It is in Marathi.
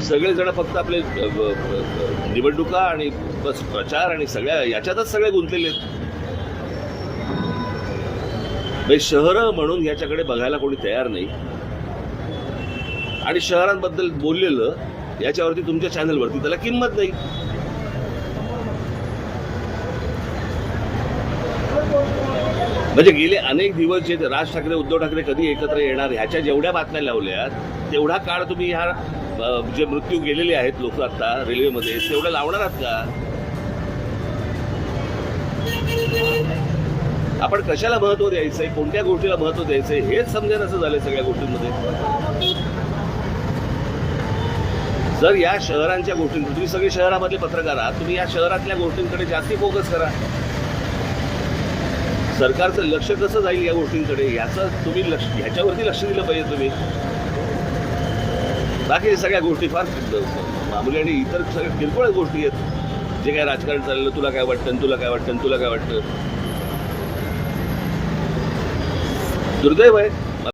सगळेजण फक्त आपले निवडणुका आणि बस प्रचार आणि सगळ्या याच्यातच सगळे गुंतलेले आहेत. म्हणजे शहरं म्हणून याच्याकडे बघायला कोणी तयार नाही. आणि शहरांबद्दल बोललेलं याच्यावरती तुमच्या चॅनलवरती त्याला किंमत नाही. म्हणजे गेले अनेक दिवस जे राज ठाकरे उद्धव ठाकरे कधी एकत्र येणार ह्याच्या जेवढ्या बातम्या लावल्यात तेवढा काळ तुम्ही ह्या जे मृत्यू गेलेले आहेत लोक आता रेल्वेमध्ये तेवढं लावणार आहात का? आपण कशाला महत्व द्यायचंय, कोणत्या गोष्टीला महत्व द्यायचंय हेच समजेनाचं झालंय सगळ्या गोष्टींमध्ये. जर या शहरांच्या गोष्टींकडे तुम्ही सगळे शहरामधले पत्रकार आहात, तुम्ही या शहरातल्या गोष्टींकडे जास्ती फोकस करा. सरकारचं लक्ष कसं जाईल या गोष्टींकडे याचं तुम्ही ह्याच्यावरती लक्ष दिलं पाहिजे तुम्ही. बाकी सगळ्या गोष्टी फार मामूली आणि इतर सगळ्या किरकोळ गोष्टी आहेत. जे काय राजकारण चाललं, तुला काय वाटतं, तुला काय वाटतं, तुला काय वाटतं. दुर्दैव आहे.